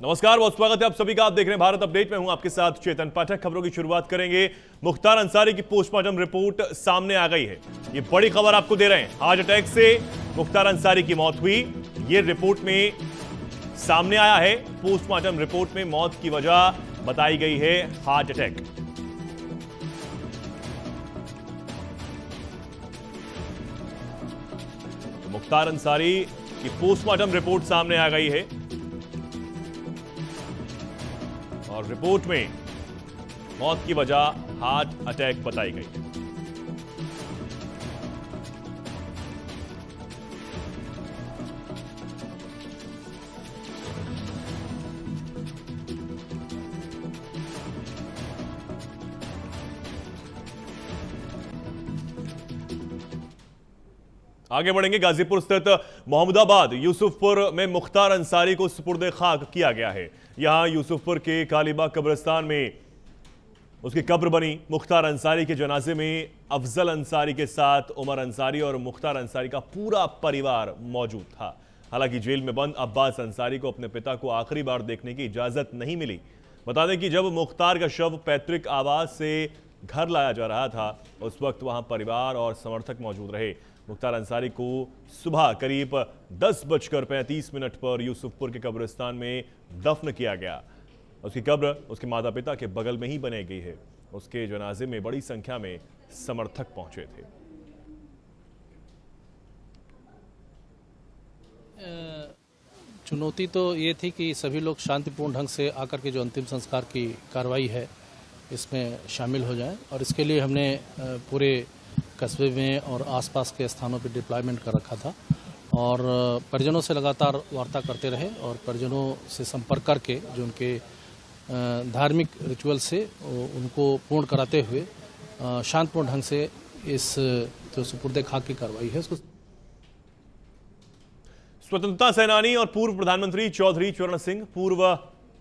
नमस्कार, बहुत स्वागत है आप सभी का। आप देख रहे हैं भारत अपडेट में, हूं आपके साथ चेतन पाठक। खबरों की शुरुआत करेंगे। मुख्तार अंसारी की पोस्टमार्टम रिपोर्ट सामने आ गई है। ये बड़ी खबर आपको दे रहे हैं। हार्ट अटैक से मुख्तार अंसारी की मौत हुई, ये रिपोर्ट में सामने आया है। पोस्टमार्टम रिपोर्ट में मौत की वजह बताई गई है हार्ट अटैक। तो मुख्तार अंसारी की पोस्टमार्टम रिपोर्ट सामने आ गई है और रिपोर्ट में मौत की वजह हार्ट अटैक बताई गई। आगे बढ़ेंगे। गाजीपुर स्थित मोहम्मदाबाद यूसुफपुर में मुख्तार अंसारी को सुपुर्द खाक किया गया है। यहां यूसुफपुर के कालीबाग कब्रिस्तान में उसकी कब्र बनी। मुख्तार अंसारी के जनाजे में अफजल अंसारी के साथ उमर अंसारी और मुख्तार अंसारी का पूरा परिवार मौजूद था। हालांकि जेल में बंद अब्बास अंसारी को अपने पिता को आखिरी बार देखने की इजाजत नहीं मिली। बता दें कि जब मुख्तार का शव पैतृक आवास से घर लाया जा रहा था, उस वक्त वहां परिवार और समर्थक मौजूद रहे। मुख्तार अंसारी को सुबह करीब 10:35 पर यूसुफपुर के कब्रिस्तान में दफन किया गया। उसकी कब्र उसके माता पिता के बगल में ही बनाई गई है। उसके जनाजे में बड़ी संख्या में समर्थक पहुंचे थे। चुनौती तो ये थी कि सभी लोग शांतिपूर्ण ढंग से आकर के जो अंतिम संस्कार की कार्रवाई है इसमें शामिल हो जाएं, और इसके लिए हमने पूरे कस्बे में और आसपास के स्थानों पर डिप्लॉयमेंट कर रखा था और परिजनों से लगातार वार्ता करते रहे और परिजनों से संपर्क करके जो उनके धार्मिक रिचुअल से उनको पूर्ण कराते हुए शांतिपूर्ण ढंग से इस जो सुपुर्द खाक की कार्रवाई है उसको। स्वतंत्रता सेनानी और पूर्व प्रधानमंत्री चौधरी चरण सिंह, पूर्व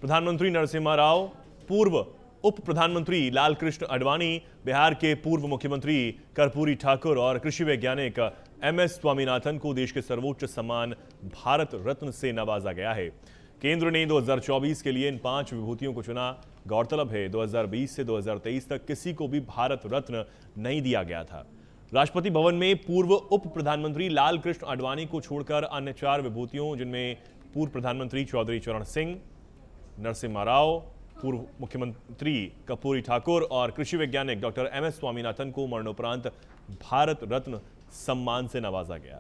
प्रधानमंत्री नरसिम्हा राव, पूर्व उप प्रधानमंत्री लालकृष्ण आडवाणी, बिहार के पूर्व मुख्यमंत्री कर्पूरी ठाकुर और कृषि वैज्ञानिक एमएस स्वामीनाथन को देश के सर्वोच्च सम्मान भारत रत्न से नवाजा गया है। केंद्र ने 2024 के लिए इन 5 विभूतियों को चुना। गौरतलब है 2020 से 2023 तक किसी को भी भारत रत्न नहीं दिया गया था। राष्ट्रपति भवन में पूर्व उप प्रधानमंत्री लालकृष्ण आडवाणी को छोड़कर अन्य 4 विभूतियों, जिनमें पूर्व प्रधानमंत्री चौधरी चरण सिंह, नरसिम्हा राव, पूर्व मुख्यमंत्री कर्पूरी ठाकुर और कृषि वैज्ञानिक डॉक्टर एमएस स्वामीनाथन को मरणोपरांत भारत रत्न सम्मान से नवाजा गया।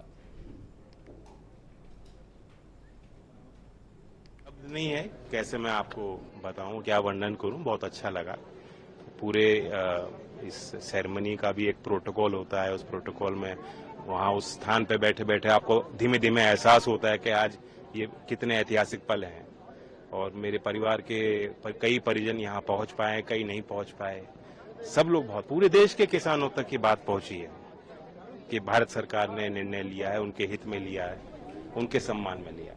शब्द नहीं है कैसे मैं आपको बताऊं, क्या वर्णन करूं। बहुत अच्छा लगा। पूरे इस सेरेमनी का भी एक प्रोटोकॉल होता है। उस प्रोटोकॉल में वहां उस स्थान पे बैठे बैठे आपको धीमे धीमे एहसास होता है कि आज ये कितने ऐतिहासिक पल हैं। और मेरे परिवार के कई परिजन यहाँ पहुंच पाए, कई नहीं पहुंच पाए। सब लोग, बहुत पूरे देश के किसानों तक ये बात पहुंची है कि भारत सरकार ने निर्णय लिया है, उनके हित में लिया है, उनके सम्मान में लिया।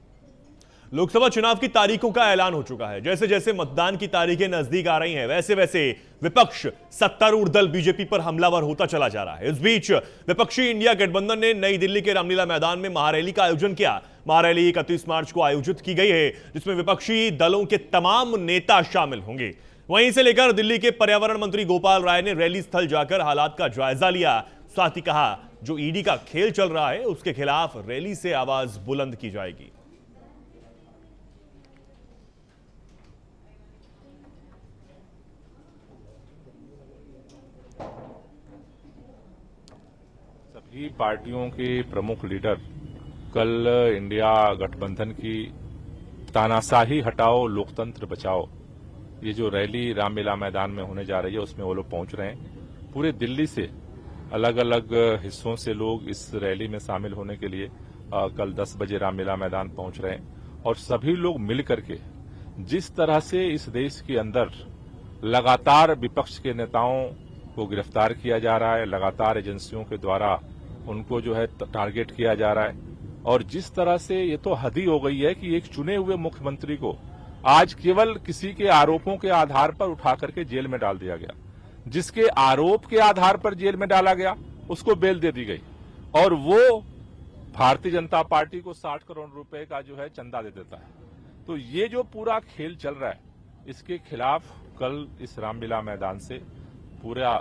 लोकसभा चुनाव की तारीखों का ऐलान हो चुका है। जैसे जैसे मतदान की तारीखें नजदीक आ रही हैं, वैसे वैसे विपक्ष सत्तारूढ़ दल बीजेपी पर हमलावर होता चला जा रहा है। इस बीच विपक्षी इंडिया गठबंधन ने नई दिल्ली के रामलीला मैदान में महारैली का आयोजन किया। महारैली 31 मार्च को आयोजित की गई है, जिसमें विपक्षी दलों के तमाम नेता शामिल होंगे। वहीं से लेकर दिल्ली के पर्यावरण मंत्री गोपाल राय ने रैली स्थल जाकर हालात का जायजा लिया। साथ ही कहा, जो ईडी का खेल चल रहा है उसके खिलाफ रैली से आवाज बुलंद की जाएगी। सभी पार्टियों के प्रमुख लीडर कल इंडिया गठबंधन की तानाशाही हटाओ लोकतंत्र बचाओ, ये जो रैली रामलीला मैदान में होने जा रही है उसमें वो लोग पहुंच रहे हैं। पूरे दिल्ली से अलग अलग हिस्सों से लोग इस रैली में शामिल होने के लिए कल 10 बजे रामलीला मैदान पहुंच रहे हैं। और सभी लोग मिल करके जिस तरह से इस देश के अंदर लगातार विपक्ष के नेताओं को गिरफ्तार किया जा रहा है, लगातार एजेंसियों के द्वारा उनको जो है टारगेट किया जा रहा है, और जिस तरह से ये तो हद ही हो गई है कि एक चुने हुए मुख्यमंत्री को आज केवल किसी के आरोपों के आधार पर उठा करके जेल में डाल दिया गया। जिसके आरोप के आधार पर जेल में डाला गया उसको बेल दे दी गई, और वो भारतीय जनता पार्टी को 60 करोड़ रुपए का जो है चंदा दे देता है। तो ये जो पूरा खेल चल रहा है, इसके खिलाफ कल इस रामलीला मैदान से पूरा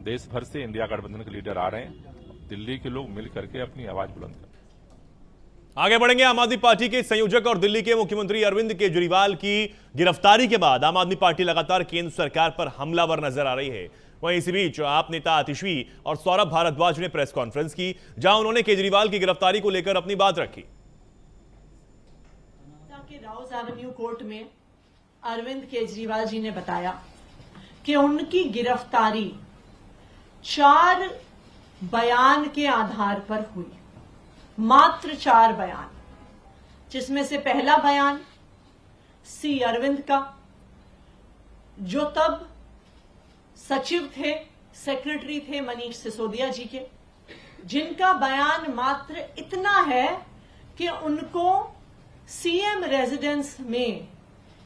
देश भर से इंडिया गठबंधन के लीडर आ रहे हैं। दिल्ली के लोग मिल करके अपनी आवाज बुलंद कर। आगे बढ़ेंगे। आम आदमी पार्टी के संयोजक और दिल्ली के मुख्यमंत्री अरविंद केजरीवाल की गिरफ्तारी के बाद आम आदमी पार्टी लगातार केंद्र सरकार पर हमलावर नजर आ रही है। वहीं इसी बीच आप नेता आतिशी और सौरभ भारद्वाज ने प्रेस कॉन्फ्रेंस की, जहां उन्होंने केजरीवाल की गिरफ्तारी को लेकर अपनी बात रखी। राउज एवेन्यू कोर्ट में अरविंद केजरीवाल जी ने बताया कि उनकी गिरफ्तारी 4 बयान के आधार पर हुई, मात्र 4 बयान, जिसमें से पहला बयान सी अरविंद का, जो तब सचिव थे, सेक्रेटरी थे मनीष सिसोदिया जी के, जिनका बयान मात्र इतना है कि उनको सीएम रेजिडेंस में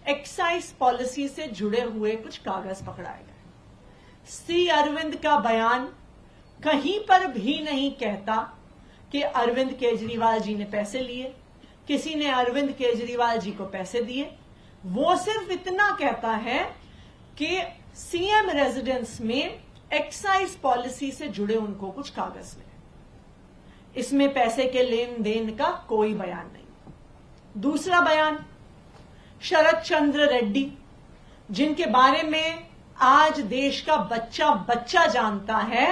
एक्साइज पॉलिसी से जुड़े हुए कुछ कागज पकड़ाए गए। सी अरविंद का बयान कहीं पर भी नहीं कहता कि अरविंद केजरीवाल जी ने पैसे लिए, किसी ने अरविंद केजरीवाल जी को पैसे दिए। वो सिर्फ इतना कहता है कि सीएम रेजिडेंस में एक्साइज पॉलिसी से जुड़े उनको कुछ कागज मिले। इसमें पैसे के लेन देन का कोई बयान नहीं। दूसरा बयान शरद चंद्र रेड्डी, जिनके बारे में आज देश का बच्चा बच्चा जानता है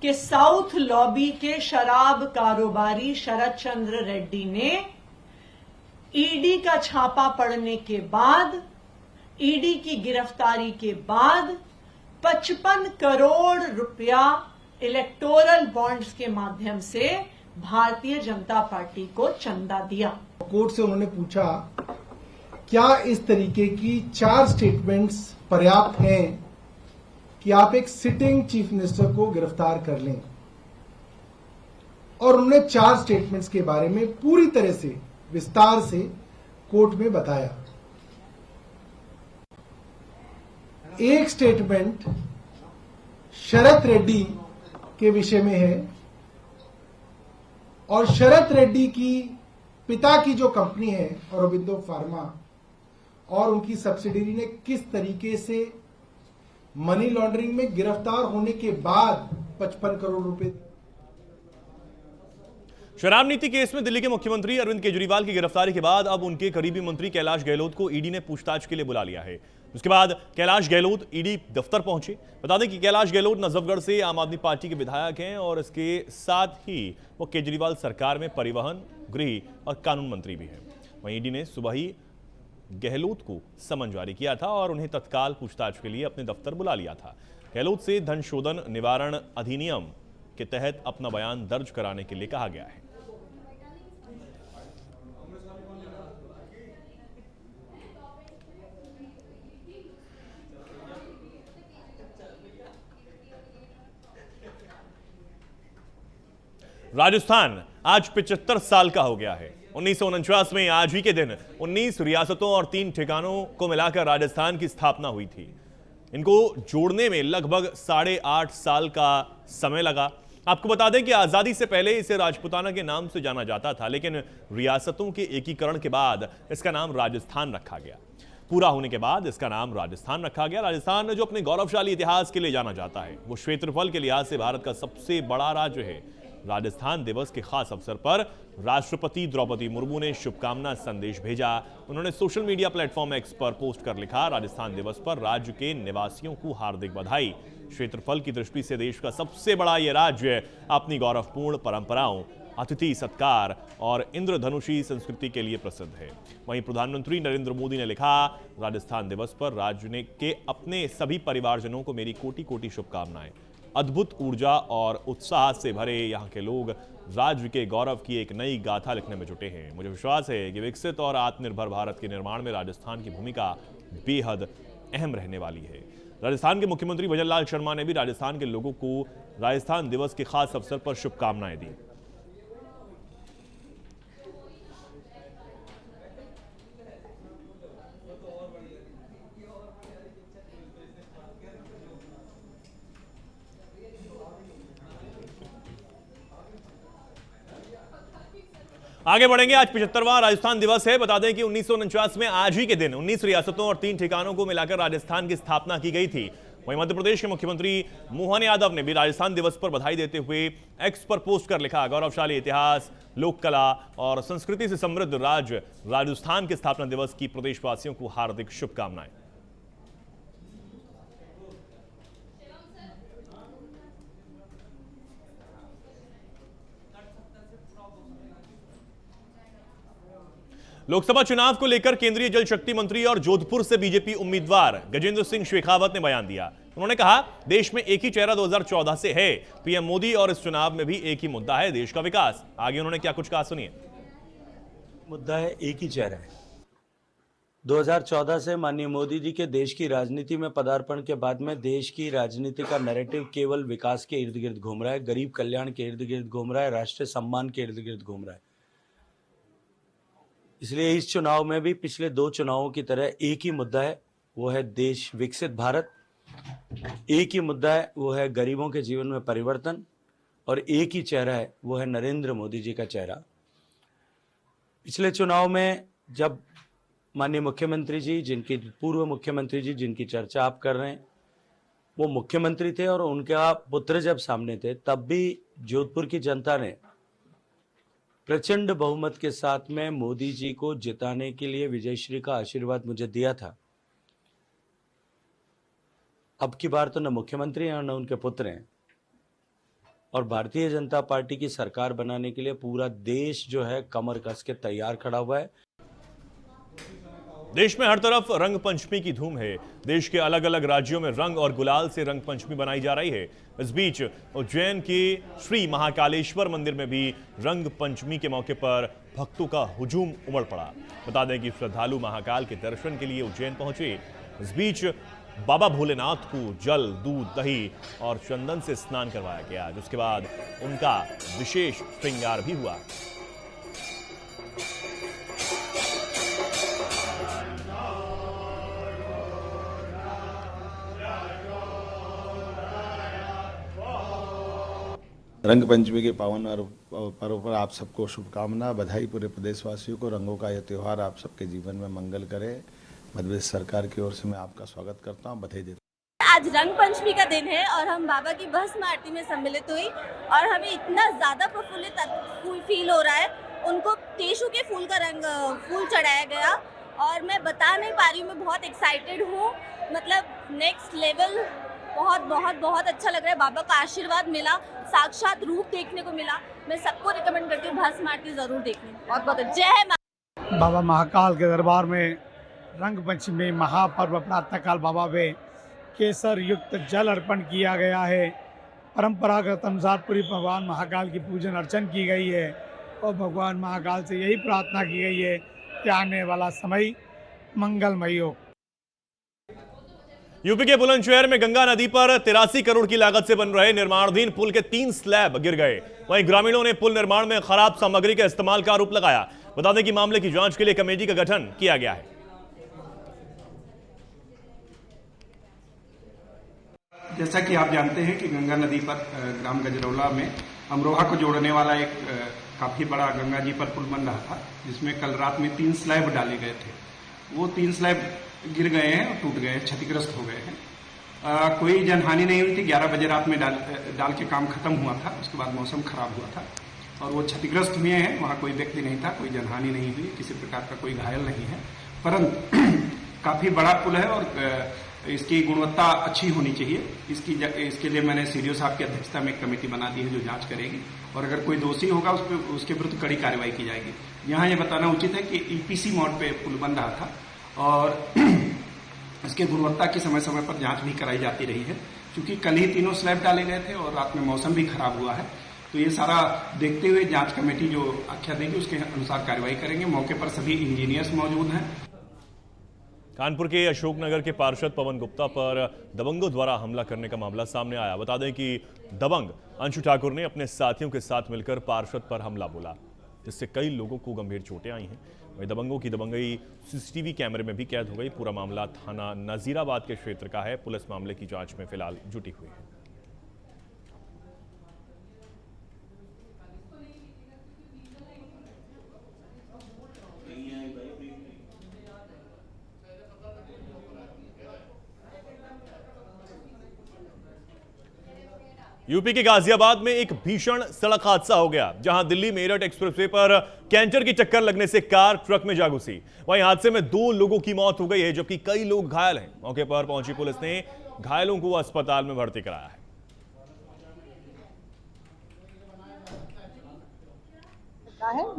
कि साउथ लॉबी के शराब कारोबारी शरद चंद्र रेड्डी ने ईडी का छापा पड़ने के बाद, ईडी की गिरफ्तारी के बाद 55 करोड़ रुपया इलेक्टोरल बॉन्ड्स के माध्यम से भारतीय जनता पार्टी को चंदा दिया। कोर्ट से उन्होंने पूछा, क्या इस तरीके की 4 स्टेटमेंट्स पर्याप्त हैं कि आप एक सिटिंग चीफ मिनिस्टर को गिरफ्तार कर लें? और उन्होंने 4 स्टेटमेंट्स के बारे में पूरी तरह से विस्तार से कोर्ट में बताया। एक स्टेटमेंट शरद रेड्डी के विषय में है और शरद रेड्डी की पिता की जो कंपनी है औरोबिंदो फार्मा और उनकी सब्सिडियरी ने किस तरीके से मनी लॉन्ड्रिंग में गिरफ्तार होने के बाद 55 करोड़ रुपए। शराब नीति केस में दिल्ली के मुख्यमंत्री अरविंद केजरीवाल की गिरफ्तारी के बाद अब उनके करीबी मंत्री कैलाश गहलोत को ईडी ने पूछताछ के लिए बुला लिया है। उसके बाद कैलाश गहलोत ईडी दफ्तर पहुंचे। बता दें कि कैलाश गहलोत नजफगढ़ से आम आदमी पार्टी के विधायक हैं और इसके साथ ही वो केजरीवाल सरकार में परिवहन, गृह और कानून मंत्री भी हैं। वहीं ईडी ने सुबह ही गहलोत को समन जारी किया था और उन्हें तत्काल पूछताछ के लिए अपने दफ्तर बुला लिया था। गहलोत से धन शोधन निवारण अधिनियम के तहत अपना बयान दर्ज कराने के लिए कहा गया है। राजस्थान आज 75 साल का हो गया है। 1949 में आज ही के दिन 19 रियासतों और 3 ठिकानों को मिलाकर राजस्थान की स्थापना हुई थी। इनको जोड़ने में लगभग 8.5 साल का समय लगा। आपको बता दें कि आजादी से पहले इसे राजपूताना के नाम से जाना जाता था, लेकिन रियासतों के एकीकरण के बाद इसका नाम राजस्थान रखा गया। पूरा होने के बाद इसका नाम राजस्थान रखा गया। राजस्थान जो अपने गौरवशाली इतिहास के लिए जाना जाता है, वो क्षेत्रफल के लिहाज से भारत का सबसे बड़ा राज्य है। राजस्थान दिवस के खास अवसर पर राष्ट्रपति द्रौपदी मुर्मू ने शुभकामना संदेश भेजा। उन्होंने सोशल मीडिया प्लेटफॉर्म एक्स पर पोस्ट कर लिखा, राजस्थान दिवस पर राज्य के निवासियों को हार्दिक बधाई। क्षेत्रफल की दृष्टि से देश का सबसे बड़ा यह राज्य अपनी गौरवपूर्ण परंपराओं, अतिथि सत्कार और इंद्रधनुषी संस्कृति के लिए प्रसिद्ध है। वहीं प्रधानमंत्री नरेंद्र मोदी ने लिखा, राजस्थान दिवस पर राज्य के अपने सभी परिवारजनों को मेरी कोटि कोटि शुभकामनाएं। अद्भुत ऊर्जा और उत्साह से भरे यहाँ के लोग राज्य के गौरव की एक नई गाथा लिखने में जुटे हैं। मुझे विश्वास है कि विकसित और आत्मनिर्भर भारत के निर्माण में राजस्थान की भूमिका बेहद अहम रहने वाली है। राजस्थान के मुख्यमंत्री भजन लाल शर्मा ने भी राजस्थान के लोगों को राजस्थान दिवस के खास अवसर पर शुभकामनाएं दी। आगे बढ़ेंगे। आज 75वां राजस्थान दिवस है। बता दें कि 1949 में आज ही के दिन 19 रियासतों और 3 ठिकानों को मिलाकर राजस्थान की स्थापना की गई थी। वहीं मध्य प्रदेश के मुख्यमंत्री मोहन यादव ने भी राजस्थान दिवस पर बधाई देते हुए एक्स पर पोस्ट कर लिखा, गौरवशाली इतिहास, लोक कला और संस्कृति से समृद्ध राज्य राजस्थान के स्थापना दिवस की प्रदेशवासियों को हार्दिक शुभकामनाएं। लोकसभा चुनाव को लेकर केंद्रीय जल शक्ति मंत्री और जोधपुर से बीजेपी उम्मीदवार गजेंद्र सिंह शेखावत ने बयान दिया। उन्होंने कहा, देश में एक ही चेहरा 2014 से है, पीएम मोदी, और इस चुनाव में भी एक ही मुद्दा है, देश का विकास। आगे उन्होंने क्या कुछ कहा, सुनिए। मुद्दा है, एक ही चेहरा है। 2014 से माननीय मोदी जी के देश की राजनीति में पदार्पण के बाद में देश की राजनीति का नैरेटिव केवल विकास के इर्द गिर्द घूम रहा है, गरीब कल्याण के इर्द गिर्द घूम रहा है, राष्ट्रीय सम्मान के इर्द गिर्द घूम रहा है। इसलिए इस चुनाव में भी पिछले 2 चुनावों की तरह एक ही मुद्दा है, वो है देश विकसित भारत। एक ही मुद्दा है, वो है गरीबों के जीवन में परिवर्तन। और एक ही चेहरा है, वो है नरेंद्र मोदी जी का चेहरा। पिछले चुनाव में जब माननीय मुख्यमंत्री जी, जिनकी पूर्व मुख्यमंत्री जी जिनकी चर्चा आप कर रहे हैं, वो मुख्यमंत्री थे और उनका पुत्र जब सामने थे, तब भी जोधपुर की जनता ने प्रचंड बहुमत के साथ में मोदी जी को जिताने के लिए विजयश्री का आशीर्वाद मुझे दिया था। अब की बार तो न मुख्यमंत्री हैं न उनके पुत्र हैं, और भारतीय जनता पार्टी की सरकार बनाने के लिए पूरा देश जो है कमर कस के तैयार खड़ा हुआ है। देश में हर तरफ रंग पंचमी की धूम है। देश के अलग अलग राज्यों में रंग और गुलाल से रंग पंचमी बनाई जा रही है। इस बीच उज्जैन के श्री महाकालेश्वर मंदिर में भी रंग पंचमी के मौके पर भक्तों का हुजूम उमड़ पड़ा। बता दें कि श्रद्धालु महाकाल के दर्शन के लिए उज्जैन पहुंचे। इस बीच बाबा भोलेनाथ को जल, दूध, दही और चंदन से स्नान करवाया गया, जिसके बाद उनका विशेष श्रृंगार भी हुआ। रंग पंचमी के पावन पर्व पर आप सबको शुभकामना, बधाई। पूरे प्रदेशवासियों को रंगों का यह त्यौहार आप सबके जीवन में मंगल करे। मध्य प्रदेश सरकार की ओर से मैं आपका स्वागत करता हूं, बधाई देता हूं। आज रंग पंचमी का दिन है और हम बाबा की भस्म आरती में सम्मिलित हुई और हमें इतना ज़्यादा प्रफुल्लित फील हो रहा है। उनको टेशु के फूल का फूल चढ़ाया गया और मैं बता नहीं पा रही हूँ, मैं बहुत एक्साइटेड हूँ। मतलब नेक्स्ट लेवल, बहुत बहुत बहुत अच्छा लग रहा है। बाबा का आशीर्वाद मिला, साक्षात रूप देखने को मिला। मैं सबको रिकमेंड करती हूँ भस्म आरती जरूर देखनी। बहुत बहुत जय मां। बाबा महाकाल के दरबार में रंग पंचमी महापर्व प्रातःकाल बाबा में केसर युक्त जल अर्पण किया गया है। परंपरागत अनुसार पूरी भगवान महाकाल की पूजन अर्चन की गई है और भगवान महाकाल से यही प्रार्थना की गई है कि आने वाला समय मंगलमय हो। यूपी के बुलंदशहर में गंगा नदी पर 83 करोड़ की लागत से बन रहे निर्माणाधीन पुल के 3 स्लैब गिर गए। वहीं ग्रामीणों ने पुल निर्माण में खराब सामग्री के इस्तेमाल का आरोप लगाया। बता दें कि मामले की जांच के लिए कमेटी का गठन किया गया है। जैसा कि आप जानते हैं कि गंगा नदी पर ग्राम गजरौला में अमरोहा को जोड़ने वाला एक काफी बड़ा गंगा जी पर पुल बन रहा था, जिसमें कल रात में 3 स्लैब डाले गए थे। वो 3 स्लैब गिर गए हैं और टूट गए हैं, क्षतिग्रस्त हो गए हैं। कोई जनहानि नहीं हुई थी। 11 बजे रात में डाल के काम खत्म हुआ था। उसके बाद मौसम खराब हुआ था और वो क्षतिग्रस्त हुए हैं। वहाँ कोई व्यक्ति नहीं था, कोई जनहानि नहीं हुई, किसी प्रकार का कोई घायल नहीं है। परंतु काफी बड़ा पुल है और इसकी गुणवत्ता अच्छी होनी चाहिए। इसके लिए मैंने सीडीओ साहब की अध्यक्षता में एक कमेटी बना दी है जो जांच करेगी और अगर कोई दोषी होगा उसके विरुद्ध कड़ी कार्रवाई की जाएगी। यहाँ ये बताना उचित है कि ईपीसी मोड पे पुल बन रहा था और इसके गुणवत्ता की समय समय पर जांच भी कराई जाती रही है। क्योंकि कल ही 3 स्लैब डाले गए थे और रात में मौसम भी खराब हुआ है, तो ये सारा देखते हुए जांच कमेटी जो आख्या देगी उसके अनुसार कार्रवाई करेंगे। मौके पर सभी इंजीनियर्स मौजूद हैं। कानपुर के अशोकनगर के पार्षद पवन गुप्ता पर दबंगों द्वारा हमला करने का मामला सामने आया। बता दें कि दबंग अंशु ठाकुर ने अपने साथियों के साथ मिलकर पार्षद पर हमला बोला, जिससे कई लोगों को गंभीर चोटें आई हैं। वहीं दबंगों की दबंगई सीसीटीवी कैमरे में भी कैद हो गई। पूरा मामला थाना नजीराबाद के क्षेत्र का है। पुलिस मामले की जांच में फिलहाल जुटी हुई है। यूपी के गाजियाबाद में एक भीषण सड़क हादसा हो गया, जहां दिल्ली मेरठ एक्सप्रेसवे पर कैंटर की टक्कर लगने से कार ट्रक में जा घुसी। वहीं हादसे में 2 लोगों की मौत हो गई है, जबकि कई लोग घायल हैं। मौके पर पहुंची पुलिस ने घायलों को अस्पताल में भर्ती कराया है।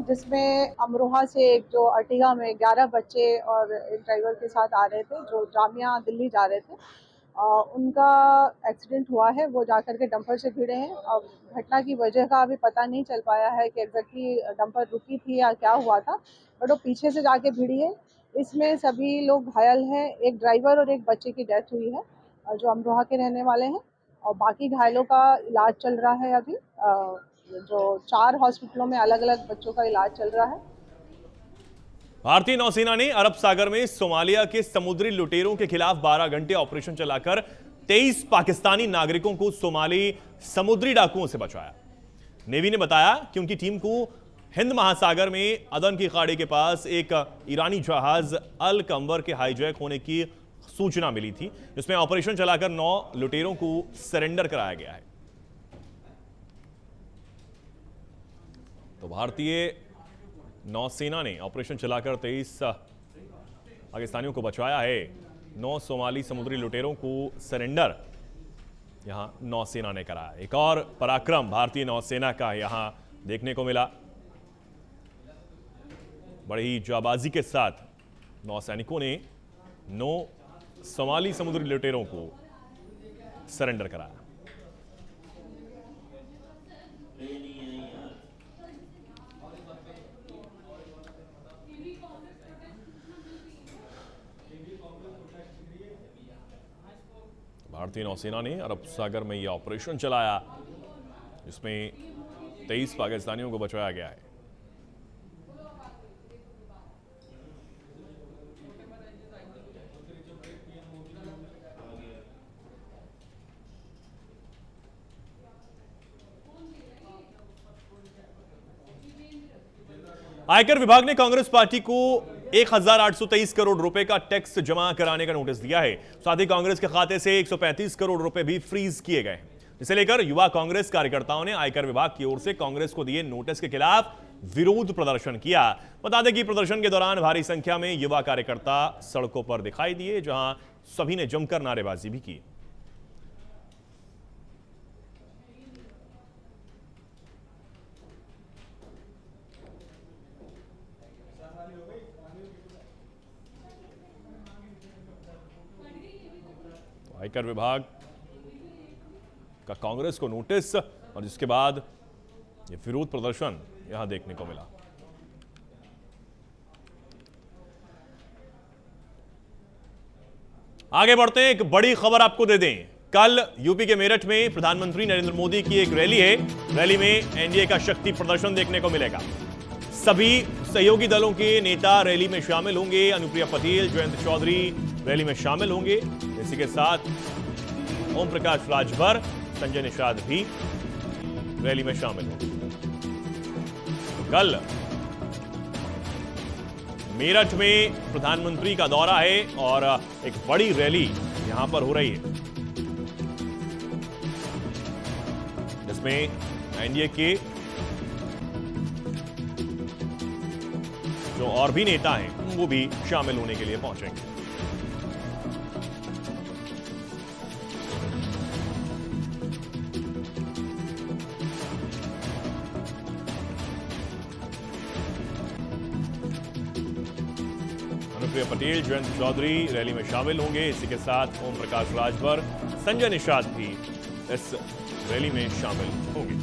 जिसमें अमरोहा से एक जो अर्टिगा में 11 बच्चे और एक ड्राइवर के साथ आ रहे थे, जो जामिया दिल्ली जा रहे थे, उनका एक्सीडेंट हुआ है। वो जाकर के डंपर से भिड़े हैं। अब घटना की वजह का अभी पता नहीं चल पाया है कि एग्जैक्टली डंपर रुकी थी या क्या हुआ था, बट वो पीछे से जाके भिड़ी है। इसमें सभी लोग घायल हैं। एक ड्राइवर और एक बच्चे की डेथ हुई है, जो अमरोहा के रहने वाले हैं, और बाकी घायलों का इलाज चल रहा है। अभी जो 4 हॉस्पिटलों में अलग अलग बच्चों का इलाज चल रहा है। भारतीय नौसेना ने अरब सागर में सोमालिया के समुद्री लुटेरों के खिलाफ 12 घंटे ऑपरेशन चलाकर 23 पाकिस्तानी नागरिकों को सोमाली समुद्री डाकुओं से बचाया। नेवी ने बताया कि उनकी टीम को हिंद महासागर में अदन की खाड़ी के पास एक ईरानी जहाज अल कंवर के हाईजैक होने की सूचना मिली थी, जिसमें ऑपरेशन चलाकर 9 लुटेरों को सरेंडर कराया गया है। तो भारतीय नौसेना ने ऑपरेशन चलाकर 23 पाकिस्तानियों को बचाया है। 9 सोमाली समुद्री लुटेरों को सरेंडर यहां नौसेना ने कराया। एक और पराक्रम भारतीय नौसेना का यहां देखने को मिला। बड़ी ही जाबाजी के साथ नौसैनिकों ने 9 सोमाली समुद्री लुटेरों को सरेंडर कराया। भारतीय नौसेना ने अरब सागर में यह ऑपरेशन चलाया, जिसमें 23 पाकिस्तानियों को बचाया गया है। आयकर विभाग ने कांग्रेस पार्टी को 1823 करोड़ रुपए का टैक्स जमा कराने का नोटिस दिया है। साथ ही कांग्रेस के खाते से 135 करोड़ रुपए भी फ्रीज किए गए हैं, जिसे लेकर युवा कांग्रेस कार्यकर्ताओं ने आयकर विभाग की ओर से कांग्रेस को दिए नोटिस के खिलाफ विरोध प्रदर्शन किया। बता दें कि प्रदर्शन के दौरान भारी संख्या में युवा कार्यकर्ता सड़कों पर दिखाई दिए, जहां सभी ने जमकर नारेबाजी भी की। आयकर विभाग का कांग्रेस को नोटिस और जिसके बाद ये विरोध प्रदर्शन यहां देखने को मिला। आगे बढ़ते हैं, एक बड़ी खबर आपको दे दें। कल यूपी के मेरठ में प्रधानमंत्री नरेंद्र मोदी की एक रैली है। रैली में एनडीए का शक्ति प्रदर्शन देखने को मिलेगा। सभी सहयोगी दलों के नेता रैली में शामिल होंगे। अनुप्रिया पटेल, जयंत चौधरी रैली में शामिल होंगे। इसी के साथ ओम प्रकाश राजभर, संजय निषाद भी रैली में शामिल होंगे। कल मेरठ में प्रधानमंत्री का दौरा है और एक बड़ी रैली यहां पर हो रही है, जिसमें एनडीए के जो और भी नेता हैं वो भी शामिल होने के लिए पहुंचेंगे। अनुप्रिया पटेल, जयंत चौधरी रैली में शामिल होंगे। इसी के साथ ओम प्रकाश राजभर, संजय निषाद भी इस रैली में शामिल होंगे।